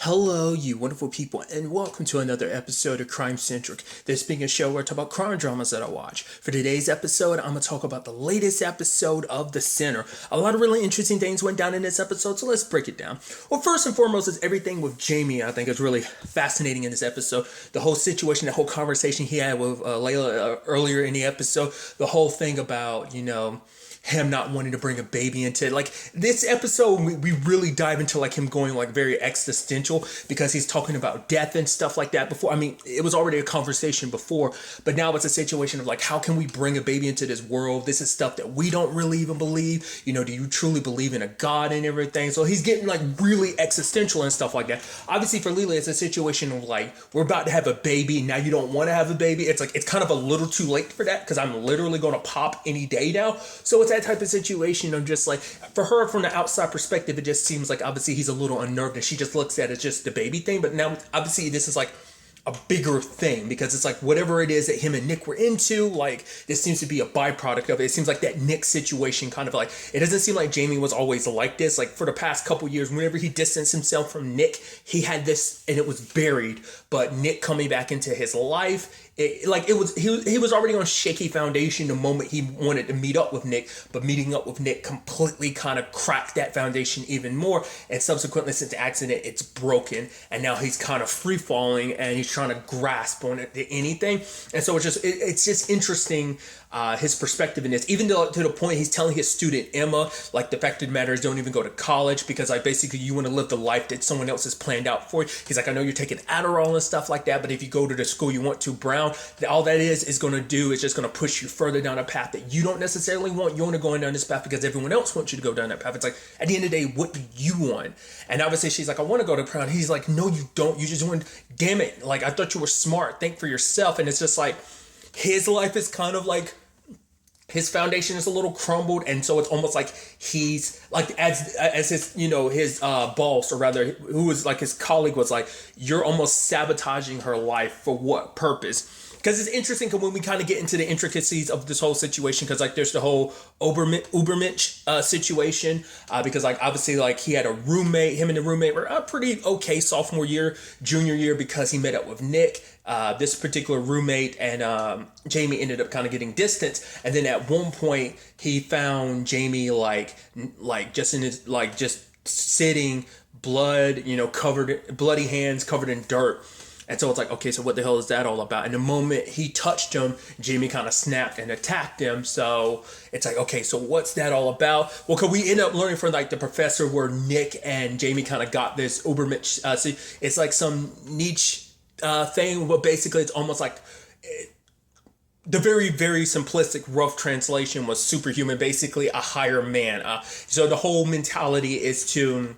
Hello, you wonderful people, and welcome to another episode of Centric. This being a show where I talk about crime dramas that I watch. For today's episode, I'm going to talk about the latest episode of The Sinner. A lot of really interesting things went down in this episode, so let's break it down. Well, first and foremost is everything with Jamie. I think is really fascinating in this episode. The whole situation, the whole conversation he had with Layla earlier in the episode, the whole thing about, him not wanting to bring a baby into it. Like this episode, we really dive into like him going like very existential because he's talking about death and stuff like that before. I mean, it was already a conversation before, but now it's a situation of like, how can we bring a baby into this world? This is stuff that we don't really even believe. Do you truly believe in a God and everything? So he's getting like really existential and stuff like that. Obviously for Lila, it's a situation of like, we're about to have a baby. Now you don't want to have a baby. It's like, it's kind of a little too late for that because I'm literally going to pop any day now. So it's that type of situation of just like, for her from the outside perspective, it just seems like obviously he's a little unnerved and she just looks at it as just the baby thing. But now obviously this is like a bigger thing because it's like whatever it is that him and Nick were into, like this seems to be a byproduct of it. It seems like that Nick situation kind of like, it doesn't seem like Jamie was always like this. Like for the past couple years, whenever he distanced himself from Nick, he had this and it was buried. But Nick coming back into his life, he was already on shaky foundation the moment he wanted to meet up with Nick, but meeting up with Nick completely kind of cracked that foundation even more. And subsequently, since the accident, it's broken, and now he's kind of free falling, and he's trying to grasp on it to anything. And so it's just interesting. His perspective in this, even to the point he's telling his student Emma, like the fact of the matter is don't even go to college because like basically you want to live the life that someone else has planned out for you. He's like, I know you're taking Adderall and stuff like that, but if you go to the school you want to, Brown, all that is going to do is just going to push you further down a path that you don't necessarily want. You want to go down this path because everyone else wants you to go down that path. It's like, at the end of the day, what do you want? And obviously she's like, I want to go to Brown. He's like, no, you don't. You just want, damn it. Like, I thought you were smart. Think for yourself. And it's just like, his life is kind of like, his foundation is a little crumbled, and so it's almost like he's like as his his boss, or rather who was like his colleague, was like, you're almost sabotaging her life for what purpose? Because it's interesting because when we kind of get into the intricacies of this whole situation, because like there's the whole ubermensch situation, because like obviously like he had a roommate, him and the roommate were pretty okay sophomore year, junior year, because he met up with Nick. This particular roommate and Jamie ended up kind of getting distance, and then at one point he found Jamie like just in his like just sitting, blood, covered, bloody hands covered in dirt. And so it's like, okay, so what the hell is that all about? And the moment he touched him, Jamie kind of snapped and attacked him. So it's like, okay, so what's that all about? Well, because we end up learning from like the professor where Nick and Jamie kind of got this ubermensch. It's like some niche thing, but basically it's almost like the very, very simplistic, rough translation was superhuman, basically a higher man. So the whole mentality is to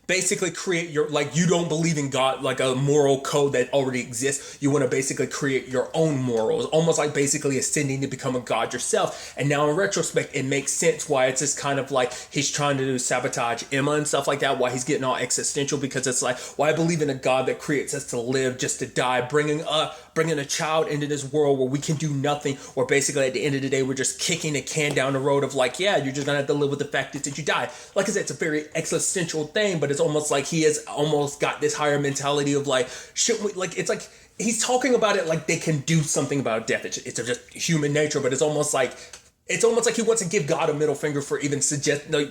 basically create your, like, you don't believe in God, like a moral code that already exists. You want to basically create your own morals, almost like basically ascending to become a God yourself. And now in retrospect, it makes sense why it's just kind of like he's trying to sabotage Emma and stuff like that, why he's getting all existential, because it's like, well, I believe in a God that creates us to live just to die, bringing a child into this world where we can do nothing, or basically at the end of the day, we're just kicking the can down the road of like, yeah, you're just gonna have to live with the fact that you die. Like I said, it's a very existential thing, but it's almost like he has almost got this higher mentality of like, shouldn't we, like, it's like he's talking about it like they can do something about death. It's just human nature, but it's almost like he wants to give God a middle finger for even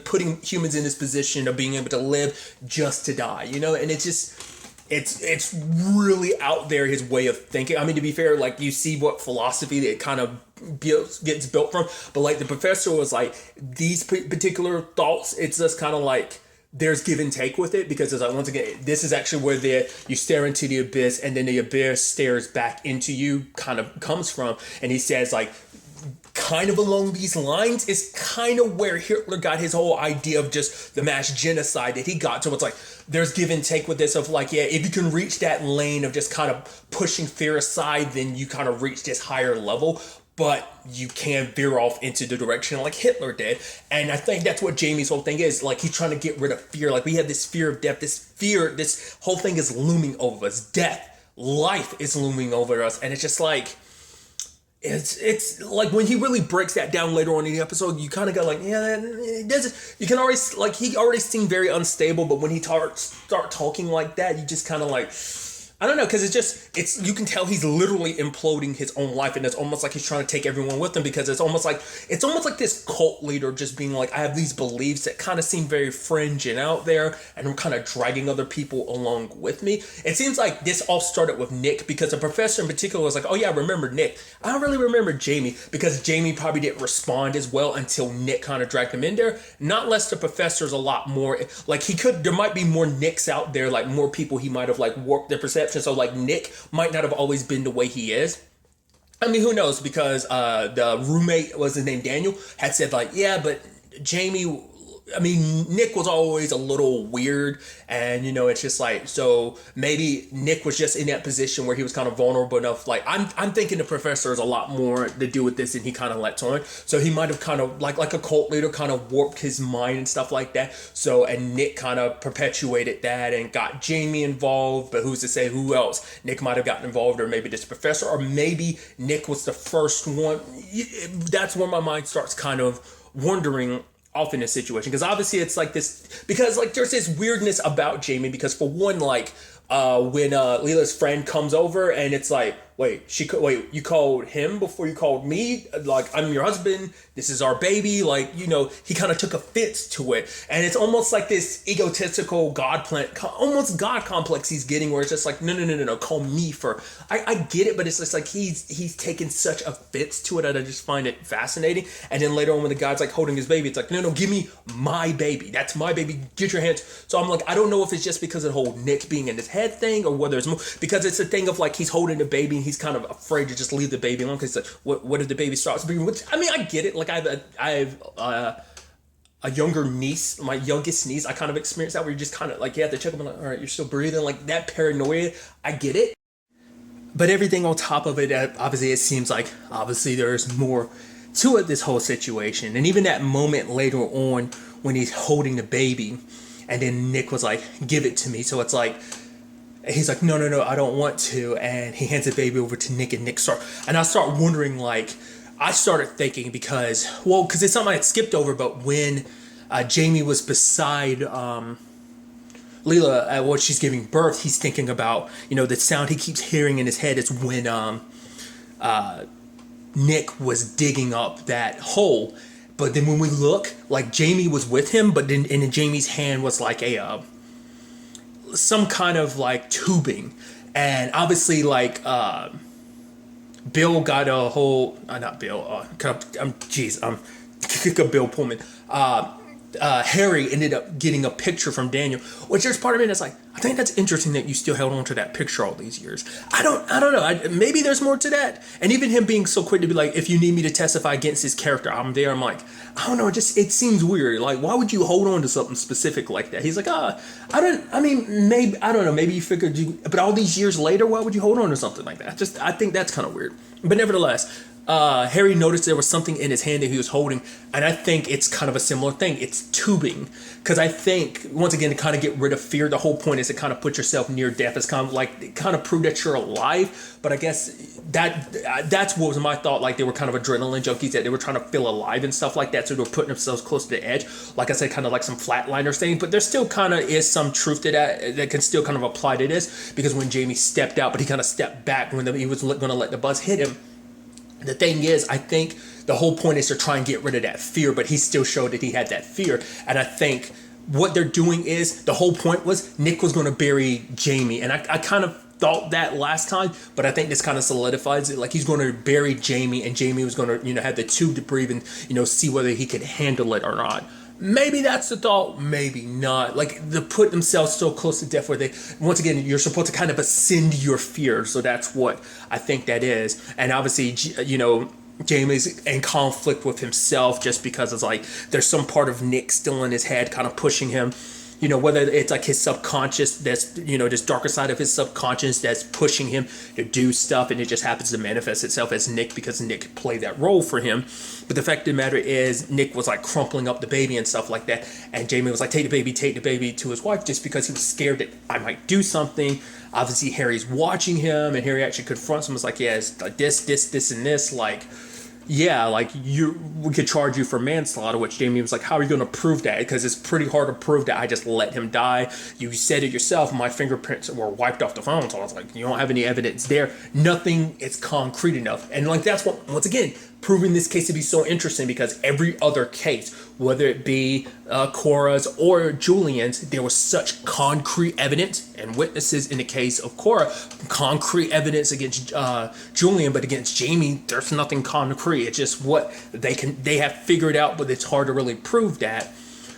putting humans in this position of being able to live just to die, and it's just, it's really out there, his way of thinking. I mean, to be fair, like you see what philosophy that it kind of gets built from, but like the professor was like, these particular thoughts, it's just kind of like there's give and take with it, because it's like, once again, this is actually where you stare into the abyss and then the abyss stares back into you kind of comes from. And he says like, kind of along these lines is kind of where Hitler got his whole idea of just the mass genocide that he got. So it's like, there's give and take with this of like, yeah, if you can reach that lane of just kind of pushing fear aside, then you kind of reach this higher level. But you can veer off into the direction like Hitler did. And I think that's what Jamie's whole thing is. Like, he's trying to get rid of fear. Like, we have this fear of death, this whole thing is looming over us. Death, life is looming over us. And it's just like, it's like when he really breaks that down later on in the episode, you kind of go like, yeah, it doesn't. You can already like he already seemed very unstable, but when he start talking like that, you just kind of like. I don't know, because it's you can tell he's literally imploding his own life, and it's almost like he's trying to take everyone with him, because it's almost like this cult leader just being like, I have these beliefs that kind of seem very fringe and out there, and I'm kind of dragging other people along with me. It seems like this all started with Nick, because the professor in particular was like, oh yeah, I remember Nick. I don't really remember Jamie, because Jamie probably didn't respond as well until Nick kind of dragged him in there. Not less the professor's a lot more like there might be more Nicks out there, like more people he might have like warped their perception. So like Nick might not have always been the way he is. I mean, who knows? Because the roommate, was his name Daniel, had said like, yeah, but Jamie. I mean, Nick was always a little weird, and it's just like, so maybe Nick was just in that position where he was kind of vulnerable enough. Like I'm thinking the professor has a lot more to do with this than he kind of lets on. So he might have kind of like a cult leader kind of warped his mind and stuff like that. So and Nick kind of perpetuated that and got Jamie involved, but who's to say who else? Nick might have gotten involved, or maybe this professor, or maybe Nick was the first one. That's when my mind starts kind of wondering off in this situation, because obviously it's like this, because like there's this weirdness about Jamie, because for one, like when Leela's friend comes over and it's like, wait, you called him before you called me? Like, I'm your husband. This is our baby. Like, he kind of took offense to it. And it's almost like this egotistical almost God complex he's getting, where it's just like, no, call me for, I get it, but it's just like he's taken such offense to it that I just find it fascinating. And then later on when the guy's like holding his baby, it's like, no, give me my baby. That's my baby. Get your hands. So I'm like, I don't know if it's just because of the whole Nick being in his head thing, or whether it's more, because it's a thing of like he's holding the baby and he's kind of afraid to just leave the baby alone, because like, what if the baby starts breathing? Which, I mean, I get it. Like I have a younger niece, my youngest niece. I kind of experienced that, where you just kind of like, you have to check them, like, all right, you're still breathing, like that paranoia. I get it. But everything on top of it, obviously it seems like obviously there's more to it, this whole situation. And even that moment later on when he's holding the baby, and then Nick was like, give it to me. So it's like, he's like, no, I don't want to. And he hands the baby over to Nick, and I start wondering, like, I started thinking, because it's something I had skipped over, but when Jamie was beside Leela when she's giving birth, he's thinking about, the sound he keeps hearing in his head is when Nick was digging up that hole. But then when we look, like, Jamie was with him, but then in Jamie's hand was like some kind of like tubing. And obviously, like, Bill got a whole, not Bill, Bill Pullman. Harry ended up getting a picture from Daniel, which there's part of me that's like, I think that's interesting that you still held on to that picture all these years. I don't know. Maybe there's more to that. And even him being so quick to be like, if you need me to testify against his character, I'm there. I'm like, I don't know. It seems weird. Like, why would you hold on to something specific like that? He's like, maybe, I don't know. Maybe you figured but all these years later, why would you hold on to something like that? I think that's kind of weird. But nevertheless, Harry noticed there was something in his hand that he was holding, and I think it's kind of a similar thing. It's tubing, because I think, once again, to kind of get rid of fear, the whole point is to kind of put yourself near death. It's kind of prove that you're alive. But I guess that's what was my thought. Like, they were kind of adrenaline junkies, that they were trying to feel alive and stuff like that, so they were putting themselves close to the edge. Like I said, kind of like some flatliners thing, but there still kind of is some truth to that can still kind of apply to this, because when Jamie stepped out, but he kind of stepped back when he was going to let the buzz hit him. The thing is, I think the whole point is to try and get rid of that fear, but he still showed that he had that fear. And I think what they're doing is, the whole point was Nick was going to bury Jamie. And I kind of thought that last time, but I think this kind of solidifies it. Like, he's going to bury Jamie, and Jamie was going to, have the tube to breathe and, see whether he could handle it or not. Maybe that's the thought, maybe not. Like, they put themselves so close to death, where they, once again, you're supposed to kind of ascend your fear. So that's what I think that is. And obviously, Jamie's in conflict with himself, just because it's like there's some part of Nick still in his head kind of pushing him, whether it's like his subconscious that's, this darker side of his subconscious that's pushing him to do stuff, and it just happens to manifest itself as Nick because Nick played that role for him. But the fact of the matter is, Nick was like crumpling up the baby and stuff like that, and Jamie was like, take the baby to his wife, just because he was scared that I might do something. Obviously, Harry's watching him, and Harry actually confronts him. It's like, yeah, it's like this, and this, like, yeah, like we could charge you for manslaughter, which Jamie was like, how are you going to prove that? Because it's pretty hard to prove that I just let him die. You said it yourself, my fingerprints were wiped off the phone. So I was like, you don't have any evidence there. Nothing is concrete enough. And like, that's what, once again, proving this case to be so interesting, because every other case, whether it be Cora's or Julian's, there was such concrete evidence and witnesses in the case of Cora, concrete evidence against Julian, but against Jamie, there's nothing concrete. It's just what they have figured out, but it's hard to really prove that.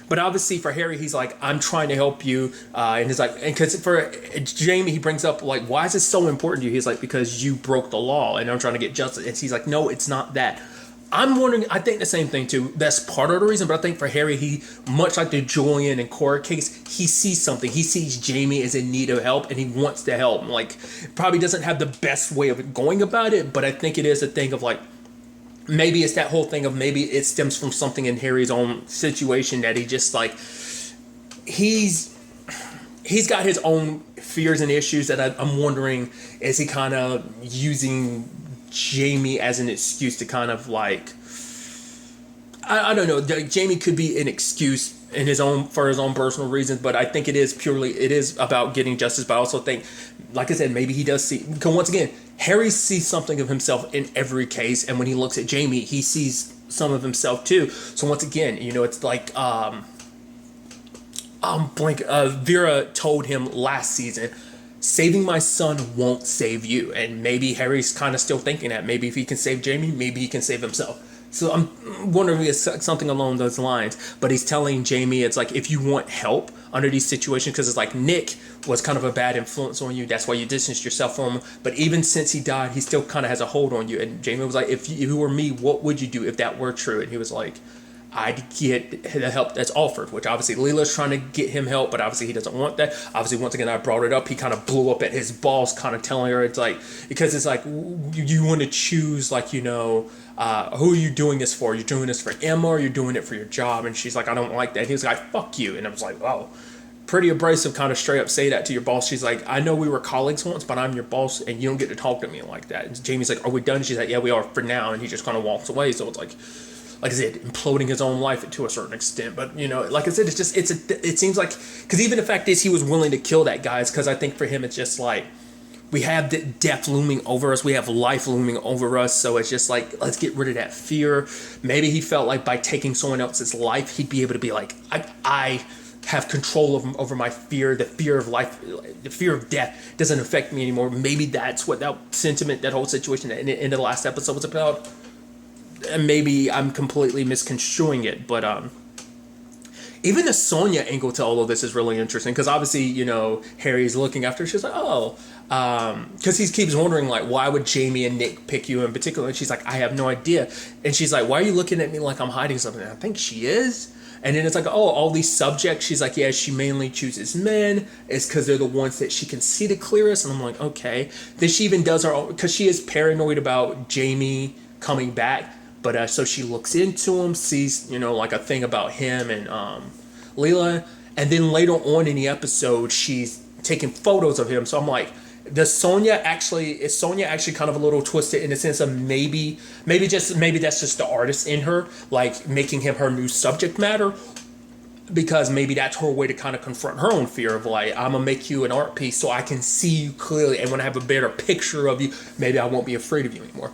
But obviously for Harry, he's like, I'm trying to help you. And he's like, and because for Jamie, he brings up, like, why is this so important to you? He's like, because you broke the law and I'm trying to get justice. And he's like, no, it's not that. I'm wondering, I think the same thing too. That's part of the reason, but I think for Harry, he, much like the Julian and Cora case, he sees something. He sees Jamie is in need of help and he wants to help. Like, probably doesn't have the best way of going about it, but I think it is a thing of like, maybe it's that whole thing of maybe it stems from something in Harry's own situation that he just like, he's got his own fears and issues that I'm wondering, is he kind of using Jamie as an excuse to kind of like, I don't know, Jamie could be an excuse in for his own personal reasons, but I think it is about getting justice. But I also think, like I said, maybe he does see, because once again, Harry sees something of himself in every case, and when he looks at Jamie, he sees some of himself too. So once again, it's like Vera told him last season, saving my son won't save you. And maybe Harry's kind of still thinking that. Maybe if he can save Jamie, maybe he can save himself. So I'm wondering if it's something along those lines. But he's telling Jamie, it's like, if you want help under these situations, because it's like Nick was kind of a bad influence on you. That's why you distanced yourself from him. But even since he died, he still kind of has a hold on you. And Jamie was like, if you were me, what would you do if that were true? And he was like, I'd get the help that's offered, which obviously Leela's trying to get him help, but obviously he doesn't want that. Obviously, once again, I brought it up. He kind of blew up at his boss, kind of telling her, it's like, because it's like, you want to choose, like, who are you doing this for? You're doing this for Emma, or you're doing it for your job? And she's like, I don't like that. And he was like, fuck you. And I was like, oh, pretty abrasive, kind of straight up say that to your boss. She's like, I know we were colleagues once, but I'm your boss and you don't get to talk to me like that. And Jamie's like, are we done? She's like, yeah, we are for now. And he just kind of walks away. So it's like I said, imploding his own life to a certain extent. But, like I said, it seems like, because even the fact is he was willing to kill that guy, is because I think for him, it's just like, we have the death looming over us. We have life looming over us. So it's just like, let's get rid of that fear. Maybe he felt like by taking someone else's life, he'd be able to be like, I have control over my fear. The fear of life, the fear of death doesn't affect me anymore. Maybe that's what that sentiment, that whole situation in the last episode was about. And maybe I'm completely misconstruing it, but even the Sonya angle to all of this is really interesting, because obviously, Harry's looking after her. She's like, oh, because he keeps wondering, like, why would Jamie and Nick pick you in particular? And she's like, I have no idea. And she's like, why are you looking at me like I'm hiding something? And I think she is. And then it's like, oh, all these subjects. She's like, yeah, she mainly chooses men. It's because they're the ones that she can see the clearest. And I'm like, okay. Then she even does her own, because she is paranoid about Jamie coming back. But so she looks into him, sees, like a thing about him and Leela. And then later on in the episode, she's taking photos of him. So I'm like, is Sonya actually kind of a little twisted in the sense of maybe that's just the artist in her, like making him her new subject matter? Because maybe that's her way to kind of confront her own fear of, like, I'm going to make you an art piece so I can see you clearly. And when I have a better picture of you, maybe I won't be afraid of you anymore.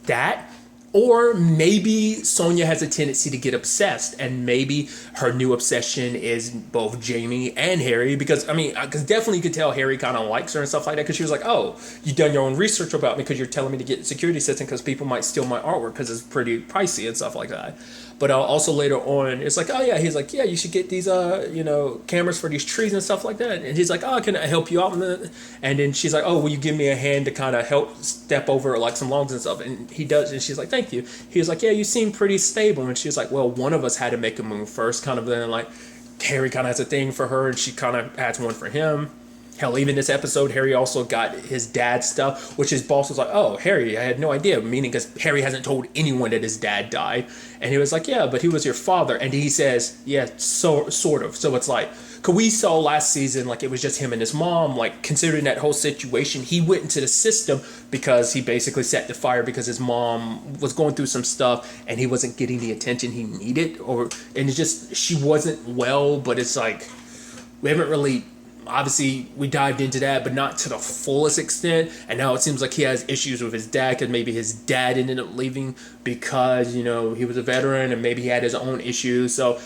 That. Or maybe Sonya has a tendency to get obsessed, and maybe her new obsession is both Jamie and Harry, because definitely you could tell Harry kind of likes her and stuff like that, because she was like, oh, you've done your own research about me because you're telling me to get security assistant because people might steal my artwork because it's pretty pricey and stuff like that. But also later on, it's like, oh yeah, he's like, yeah, you should get these, cameras for these trees and stuff like that. And he's like, oh, can I help you out? And then she's like, oh, will you give me a hand to kind of help step over like some logs and stuff? And he does, and she's like, thank you. He was like, yeah, you seem pretty stable. And she was like, well, one of us had to make a move first, kind of then like, Harry kind of has a thing for her, and she kind of has one for him. Hell, even this episode, Harry also got his dad's stuff, which his boss was like, "Oh, Harry, I had no idea." Meaning, because Harry hasn't told anyone that his dad died, and he was like, "Yeah, but he was your father," and he says, "Yeah, so sort of." So it's like, cause we saw last season, like it was just him and his mom. Like considering that whole situation, he went into the system because he basically set the fire because his mom was going through some stuff and he wasn't getting the attention he needed, and it's just she wasn't well. But it's like we haven't really. Obviously, we dived into that, but not to the fullest extent. And now it seems like he has issues with his dad because maybe his dad ended up leaving because, he was a veteran and maybe he had his own issues. So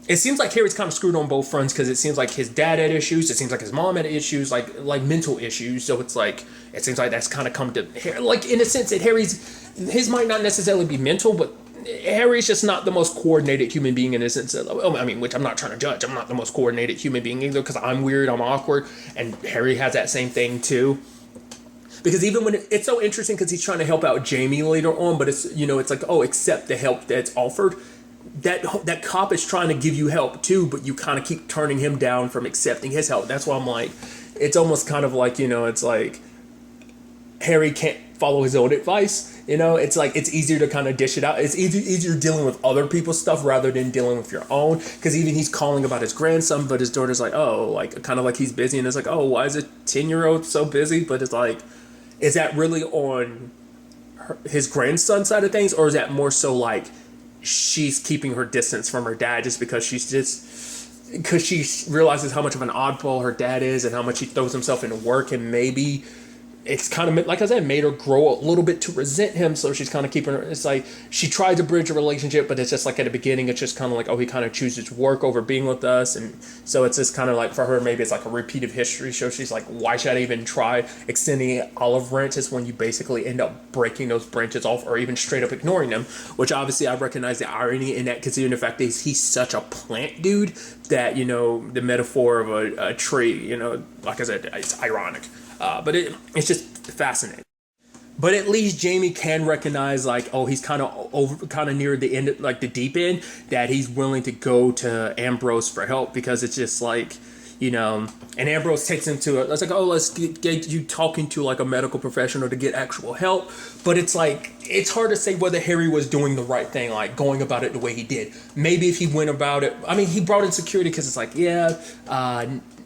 it seems like Harry's kind of screwed on both fronts because it seems like his dad had issues. It seems like his mom had issues, like mental issues. So it's like, it seems like that's kind of come to, like in a sense that his might not necessarily be mental, but Harry's just not the most coordinated human being in a sense of, which I'm not trying to judge. I'm not the most coordinated human being either because I'm weird, I'm awkward, and Harry has that same thing too. Because even when it's so interesting because he's trying to help out Jamie later on, but it's it's like, oh, accept the help that's offered. That cop is trying to give you help too, but you kind of keep turning him down from accepting his help. That's why I'm like, it's almost kind of like it's like Harry can't follow his own advice. It's like it's easier to kind of dish it out. It's easier dealing with other people's stuff rather than dealing with your own. Because even he's calling about his grandson, but his daughter's like, oh, like kind of like he's busy, and it's like, oh, why is a 10-year-old so busy? But it's like, is that really on his grandson's side of things, or is that more so like she's keeping her distance from her dad just because she realizes how much of an oddball her dad is and how much he throws himself into work, and maybe it's kind of, like I said, made her grow a little bit to resent him. So she's kind of keeping her, it's like she tried to bridge a relationship, but it's just like at the beginning, it's just kind of like, oh, he kind of chooses work over being with us. And so it's just kind of like for her, maybe it's like a repeat of history. So she's like, why should I even try extending olive branches when you basically end up breaking those branches off or even straight up ignoring them? Which obviously I recognize the irony in that, considering the fact that he's such a plant dude that, the metaphor of a tree, like I said, it's ironic. But it's just fascinating. But at least Jamie can recognize, like, oh, he's kind of near the end, like the deep end, that he's willing to go to Ambrose for help because it's just like, and Ambrose takes him to it's like, oh, let's get you talking to like a medical professional to get actual help. But it's like, it's hard to say whether Harry was doing the right thing, like going about it the way he did. Maybe if he went about it, he brought in security because it's like,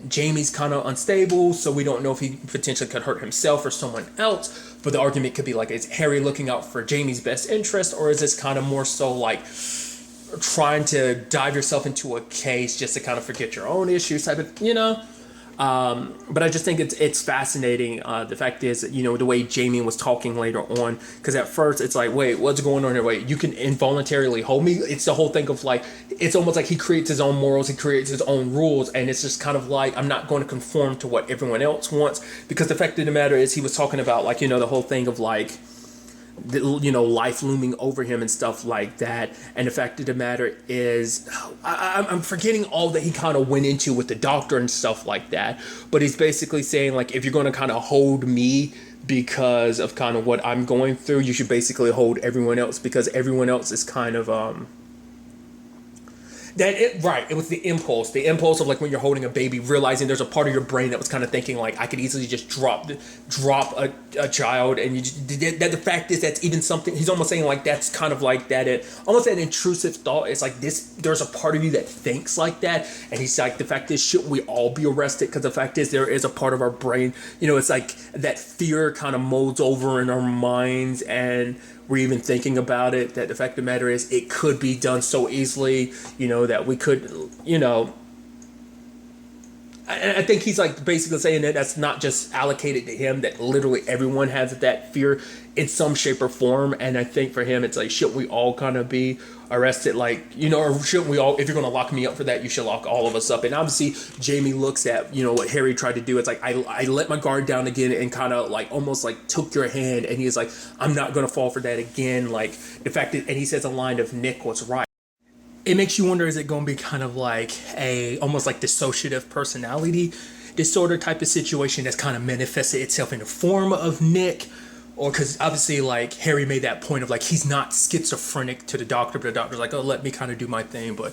Jamie's kind of unstable, so we don't know if he potentially could hurt himself or someone else. But the argument could be like, is Harry looking out for Jamie's best interest, or is this kind of more so like trying to dive yourself into a case just to kind of forget your own issues type of, but I just think it's fascinating. The fact is that, the way Jamie was talking later on, because at first it's like, wait, what's going on here? Wait, you can involuntarily hold me? It's the whole thing of like, it's almost like he creates his own morals, he creates his own rules, and it's just kind of like, I'm not going to conform to what everyone else wants, because the fact of the matter is he was talking about like, the whole thing of like, life looming over him and stuff like that. And the fact of the matter is, I'm forgetting all that he kind of went into with the doctor and stuff like that. But he's basically saying, like, if you're going to kind of hold me because of kind of what I'm going through, you should basically hold everyone else, because everyone else is kind of it was the impulse of like when you're holding a baby, realizing there's a part of your brain that was kind of thinking like, I could easily just drop a child, and the fact is that's even something he's almost saying like that's kind of like that, almost that intrusive thought. It's like there's a part of you that thinks like that, and he's like, the fact is, shouldn't we all be arrested? Because the fact is, there is a part of our brain, it's like that fear kind of molds over in our minds, and we're even thinking about it, that the fact of the matter is it could be done so easily, that we could, I think he's like basically saying that that's not just allocated to him, that literally everyone has that fear in some shape or form. And I think for him, it's like, shouldn't we all kind of be arrested? Like, or shouldn't we all, if you're going to lock me up for that, you should lock all of us up. And obviously Jamie looks at, what Harry tried to do. It's like, I let my guard down again and kind of like almost like took your hand. And he's like, I'm not going to fall for that again. Like the fact that, and he says a line of Nick was right. It makes you wonder, is it going to be kind of like almost like dissociative personality disorder type of situation that's kind of manifested itself in the form of Nick? Or because obviously like Harry made that point of like, he's not schizophrenic to the doctor, but the doctor's like, oh, let me kind of do my thing. But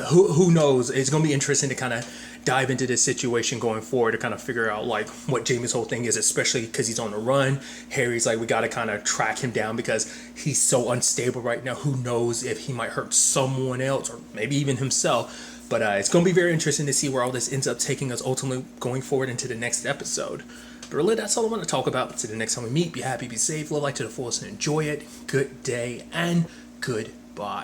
who knows? It's going to be interesting to kind of dive into this situation going forward to kind of figure out like what Jamie's whole thing is, especially because he's on the run. Harry's like, we got to kind of track him down because he's so unstable right now. Who knows if he might hurt someone else or maybe even himself. But it's going to be very interesting to see where all this ends up taking us ultimately going forward into the next episode. But really, that's all I want to talk about. Until the next time we meet, be happy, be safe, live life to the fullest, and enjoy it. Good day and goodbye.